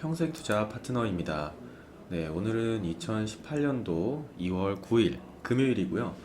평생투자 파트너입니다. 네, 오늘은 2018년도 2월 9일 금요일이고요.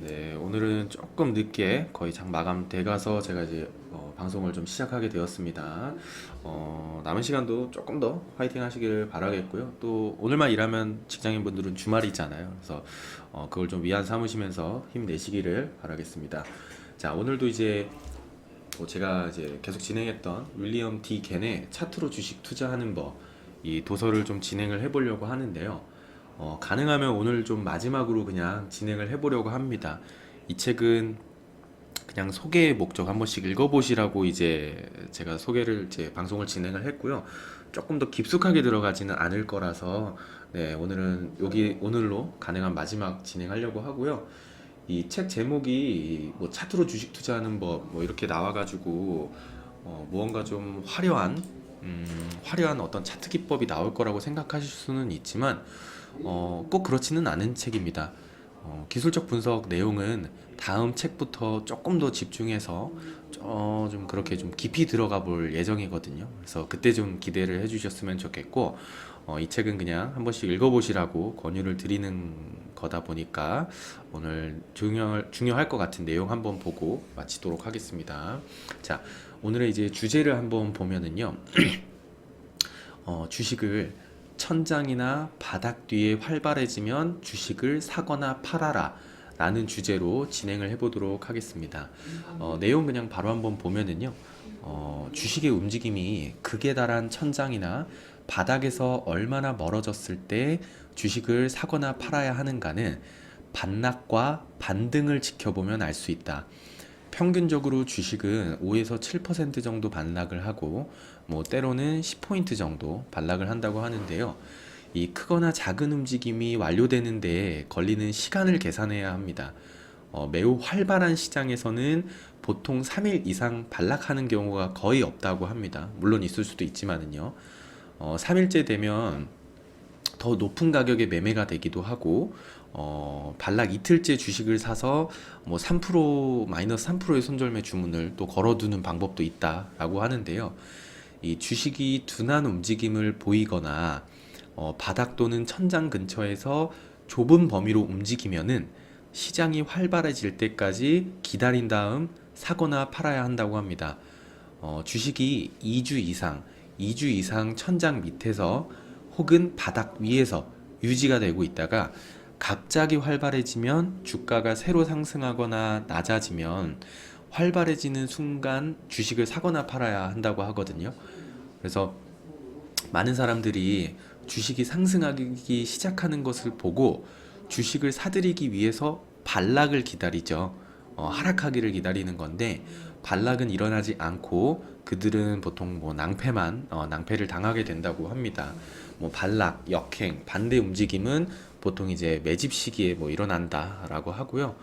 네, 오늘은 조금 늦게 거의 장 마감돼 가서 제가 이제 방송을 좀 시작하게 되었습니다. 남은 시간도 조금 더 화이팅 하시길 바라겠고요. 또 오늘만 일하면 직장인분들은 주말이잖아요. 그래서 그걸 좀 위안 삼으시면서 힘내시기를 바라겠습니다. 자, 오늘도 이제 제가 이제 계속 진행했던 윌리엄 D 겐의 차트로 주식 투자하는 법, 이 도서를 좀 진행을 해보려고 하는데요. 가능하면 오늘 좀 마지막으로 그냥 진행을 해보려고 합니다. 이 책은 그냥 소개의 목적 한 번씩 읽어보시라고 이제 제가 소개를 제 방송을 진행을 했고요. 조금 더 깊숙하게 들어가지는 않을 거라서 네, 오늘은 여기 오늘로 가능한 마지막 진행하려고 하고요. 이 책 제목이 뭐 차트로 주식 투자하는 법 뭐 이렇게 나와가지고 무언가 좀 화려한 어떤 차트 기법이 나올 거라고 생각하실 수는 있지만 꼭 그렇지는 않은 책입니다. 기술적 분석 내용은 다음 책부터 조금 더 집중해서 좀 그렇게 좀 깊이 들어가 볼 예정이거든요. 그래서 그때 좀 기대를 해주셨으면 좋겠고, 이 책은 그냥 한 번씩 읽어보시라고 권유를 드리는 거다 보니까 오늘 중요할 것 같은 내용 한번 보고 마치도록 하겠습니다. 자, 오늘의 이제 주제를 한번 보면은요, 주식을 천장이나 바닥 뒤에 활발해지면 주식을 사거나 팔아라 라는 주제로 진행을 해보도록 하겠습니다. 내용 그냥 바로 한번 보면은요, 주식의 움직임이 극에 달한 천장이나 바닥에서 얼마나 멀어졌을 때 주식을 사거나 팔아야 하는가는 반락과 반등을 지켜보면 알 수 있다. 평균적으로 주식은 5에서 7% 정도 반락을 하고 뭐 때로는 10포인트 정도 반락을 한다고 하는데요. 이 크거나 작은 움직임이 완료되는 데 걸리는 시간을 계산해야 합니다. 매우 활발한 시장에서는 보통 3일 이상 반락하는 경우가 거의 없다고 합니다. 물론 있을 수도 있지만은요. 3일째 되면 더 높은 가격에 매매가 되기도 하고 반락 이틀째 주식을 사서 뭐 3% 마이너스 3%의 손절매 주문을 또 걸어두는 방법도 있다라고 하는데요. 이 주식이 둔한 움직임을 보이거나 바닥 또는 천장 근처에서 좁은 범위로 움직이면은 시장이 활발해질 때까지 기다린 다음 사거나 팔아야 한다고 합니다. 주식이 2주 이상 천장 밑에서 혹은 바닥 위에서 유지가 되고 있다가 갑자기 활발해지면 주가가 새로 상승하거나 낮아지면 활발해지는 순간 주식을 사거나 팔아야 한다고 하거든요. 그래서 많은 사람들이 주식이 상승하기 시작하는 것을 보고 주식을 사들이기 위해서 반락을 기다리죠. 하락하기를 기다리는 건데 반락은 일어나지 않고 그들은 보통 뭐 낭패를 당하게 된다고 합니다. 뭐 반락, 역행, 반대 움직임은 보통 이제 매집 시기에 뭐 일어난다라고 하고요.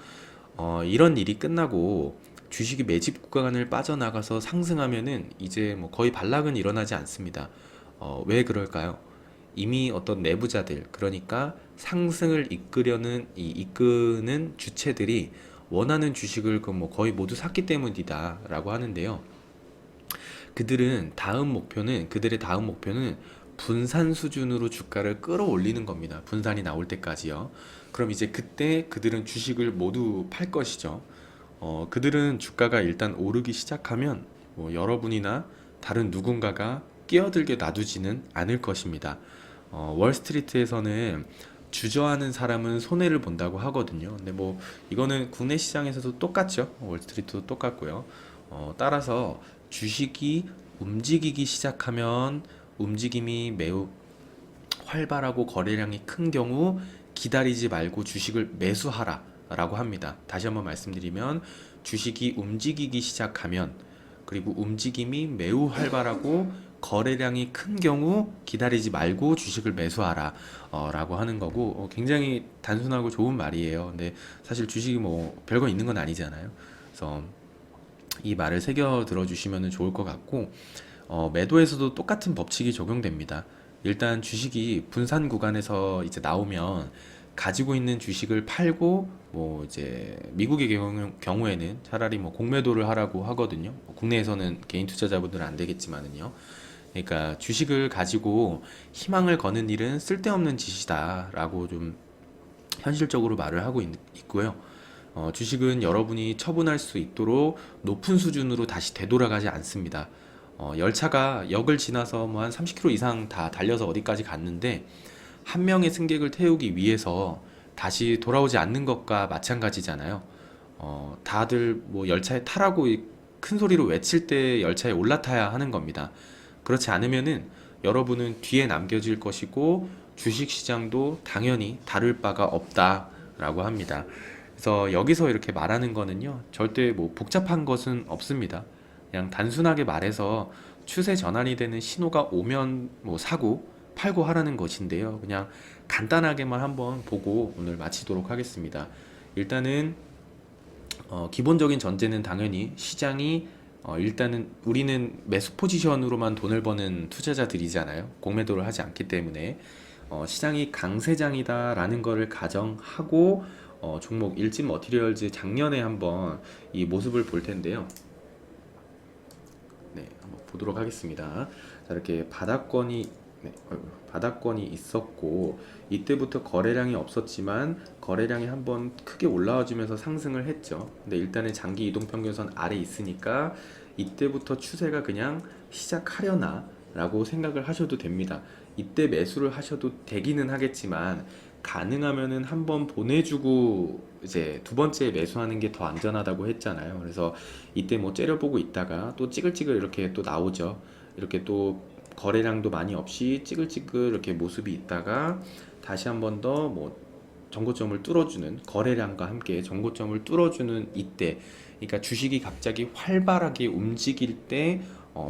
이런 일이 끝나고 주식이 매집 구간을 빠져나가서 상승하면은 이제 뭐 거의 반락은 일어나지 않습니다. 왜 그럴까요? 이미 어떤 내부자들, 그러니까 상승을 이끄는 주체들이 원하는 주식을 그 뭐 거의 모두 샀기 때문이다라고 하는데요. 그들의 다음 목표는 분산 수준으로 주가를 끌어올리는 겁니다. 분산이 나올 때까지요. 그럼 이제 그때 그들은 주식을 모두 팔 것이죠. 그들은 주가가 일단 오르기 시작하면 뭐 여러분이나 다른 누군가가 끼어들게 놔두지는 않을 것입니다. 월스트리트에서는 주저하는 사람은 손해를 본다고 하거든요. 근데 뭐 이거는 국내 시장에서도 똑같죠. 월스트리트도 똑같고요. 따라서 주식이 움직이기 시작하면 움직임이 매우 활발하고 거래량이 큰 경우 기다리지 말고 주식을 매수하라 라고 합니다. 다시 한번 말씀드리면 주식이 움직이기 시작하면 그리고 움직임이 매우 활발하고 거래량이 큰 경우 기다리지 말고 주식을 매수하라 라고 하는 거고 굉장히 단순하고 좋은 말이에요. 근데 사실 주식이 뭐 별거 있는 건 아니잖아요. 그래서 이 말을 새겨 들어주시면 좋을 것 같고 매도에서도 똑같은 법칙이 적용됩니다. 일단 주식이 분산 구간에서 이제 나오면 가지고 있는 주식을 팔고 뭐 이제 미국의 경우에는 차라리 뭐 공매도를 하라고 하거든요. 국내에서는 개인 투자자분들은 안 되겠지만은요. 그러니까 주식을 가지고 희망을 거는 일은 쓸데없는 짓이다라고 좀 현실적으로 말을 하고 있고요. 주식은 여러분이 처분할 수 있도록 높은 수준으로 다시 되돌아가지 않습니다. 열차가 역을 지나서 뭐 한 30km 이상 다 달려서 어디까지 갔는데 한 명의 승객을 태우기 위해서 다시 돌아오지 않는 것과 마찬가지잖아요. 다들 뭐 열차에 타라고 큰 소리로 외칠 때 열차에 올라타야 하는 겁니다. 그렇지 않으면은 여러분은 뒤에 남겨질 것이고 주식 시장도 당연히 다를 바가 없다라고 합니다. 그래서 여기서 이렇게 말하는 거는요, 절대 뭐 복잡한 것은 없습니다. 그냥 단순하게 말해서 추세 전환이 되는 신호가 오면 뭐 사고 팔고 하라는 것인데요. 그냥 간단하게만 한번 보고 오늘 마치도록 하겠습니다. 일단은 기본적인 전제는 당연히 시장이 일단은 우리는 매수 포지션으로만 돈을 버는 투자자들이잖아요. 공매도를 하지 않기 때문에 시장이 강세장이다라는 거를 가정하고 종목 일진 머티리얼즈 작년에 한번 이 모습을 볼 텐데요. 네, 한번 보도록 하겠습니다. 자, 이렇게 바닥권이 바닥권이 있었고 이때부터 거래량이 없었지만 거래량이 한번 크게 올라와주면서 상승을 했죠. 근데 일단은 장기 이동평균선 아래 있으니까 이때부터 추세가 그냥 시작하려나 라고 생각을 하셔도 됩니다. 이때 매수를 하셔도 되기는 하겠지만 가능하면은 한번 보내주고 이제 두 번째 매수하는 게 더 안전하다고 했잖아요. 그래서 이때 뭐 째려보고 있다가 또 찌글찌글 이렇게 또 나오죠. 이렇게 또 거래량도 많이 없이 찌글찌글 이렇게 모습이 있다가 다시 한 번 더 뭐 정고점을 뚫어주는 거래량과 함께 정고점을 뚫어주는 이때, 그러니까 주식이 갑자기 활발하게 움직일 때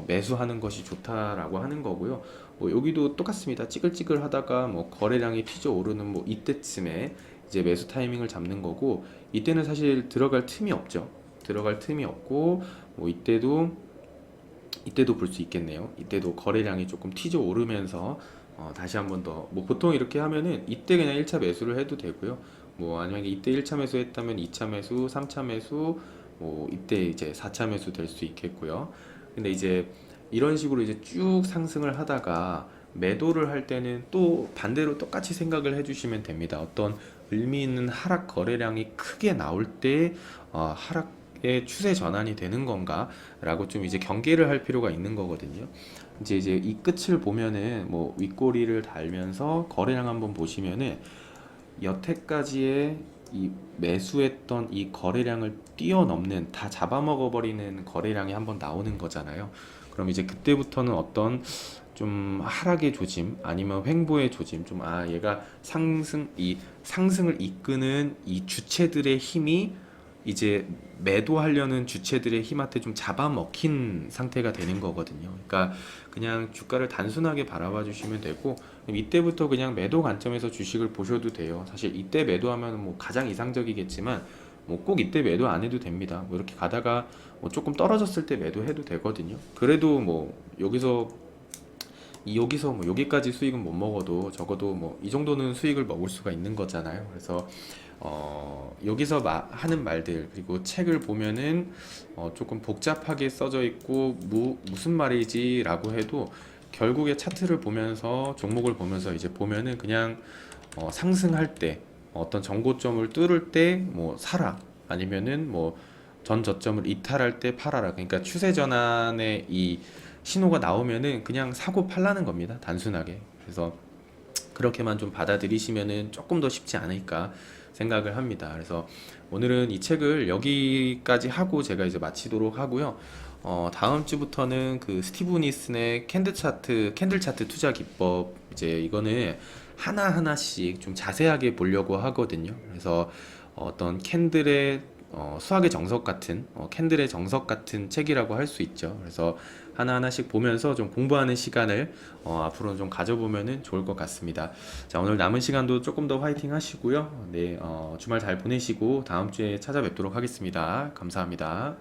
매수하는 것이 좋다라고 하는 거고요. 뭐 여기도 똑같습니다. 찌글찌글 하다가 뭐 거래량이 튀져 오르는 뭐 이때쯤에 이제 매수 타이밍을 잡는 거고, 이때는 사실 들어갈 틈이 없죠. 들어갈 틈이 없고 뭐 이때도 볼 수 있겠네요. 이때도 거래량이 조금 튀져 오르면서 다시 한번 더 뭐 보통 이렇게 하면은 이때 그냥 1차 매수를 해도 되고요. 뭐 아니면 이때 1차 매수 했다면 2차 매수, 3차 매수, 뭐 이때 이제 4차 매수 될 수 있겠고요. 근데 이제 이런 식으로 이제 쭉 상승을 하다가 매도를 할 때는 또 반대로 똑같이 생각을 해주시면 됩니다. 어떤 의미 있는 하락 거래량이 크게 나올 때 하락의 추세 전환이 되는 건가 라고 좀 이제 경계를 할 필요가 있는 거거든요. 이제 이 끝을 보면은 뭐 윗꼬리를 달면서 거래량 한번 보시면은 여태까지의 이 매수했던 이 거래량을 뛰어넘는, 다 잡아먹어 버리는 거래량이 한번 나오는 거잖아요. 그럼 이제 그때부터는 어떤 좀 하락의 조짐 아니면 횡보의 조짐, 좀 얘가 상승을 이끄는 이 주체들의 힘이 이제 매도하려는 주체들의 힘한테 좀 잡아먹힌 상태가 되는 거거든요. 그러니까 그냥 주가를 단순하게 바라봐 주시면 되고, 이때부터 그냥 매도 관점에서 주식을 보셔도 돼요. 사실 이때 매도하면 뭐 가장 이상적이겠지만 뭐 꼭 이때 매도 안 해도 됩니다. 뭐 이렇게 가다가 뭐 조금 떨어졌을 때 매도해도 되거든요. 그래도 뭐 여기서 뭐 여기까지 수익은 못 먹어도 적어도 뭐 이 정도는 수익을 먹을 수가 있는 거잖아요. 그래서 여기서 하는 말들, 그리고 책을 보면은 조금 복잡하게 써져 있고 무슨 말이지 라고 해도 결국에 차트를 보면서 종목을 보면서 이제 보면은 그냥 상승할 때 어떤 정고점을 뚫을 때 뭐 사라, 아니면은 뭐 전 저점을 이탈할 때 팔아라. 그러니까 추세 전환의 이 신호가 나오면은 그냥 사고 팔라는 겁니다. 단순하게. 그래서 그렇게만 좀 받아들이시면은 조금 더 쉽지 않을까 생각을 합니다. 그래서 오늘은 이 책을 여기까지 하고 제가 이제 마치도록 하고요. 다음 주부터는 그 스티브 니슨의 캔들 차트 투자 기법, 이제 이거는 하나하나씩 좀 자세하게 보려고 하거든요. 그래서 어떤 수학의 정석 같은, 캔들의 정석 같은 책이라고 할 수 있죠. 그래서 하나하나씩 보면서 좀 공부하는 시간을 앞으로는 좀 가져보면은 좋을 것 같습니다. 자, 오늘 남은 시간도 조금 더 화이팅 하시고요. 네, 주말 잘 보내시고 다음 주에 찾아뵙도록 하겠습니다. 감사합니다.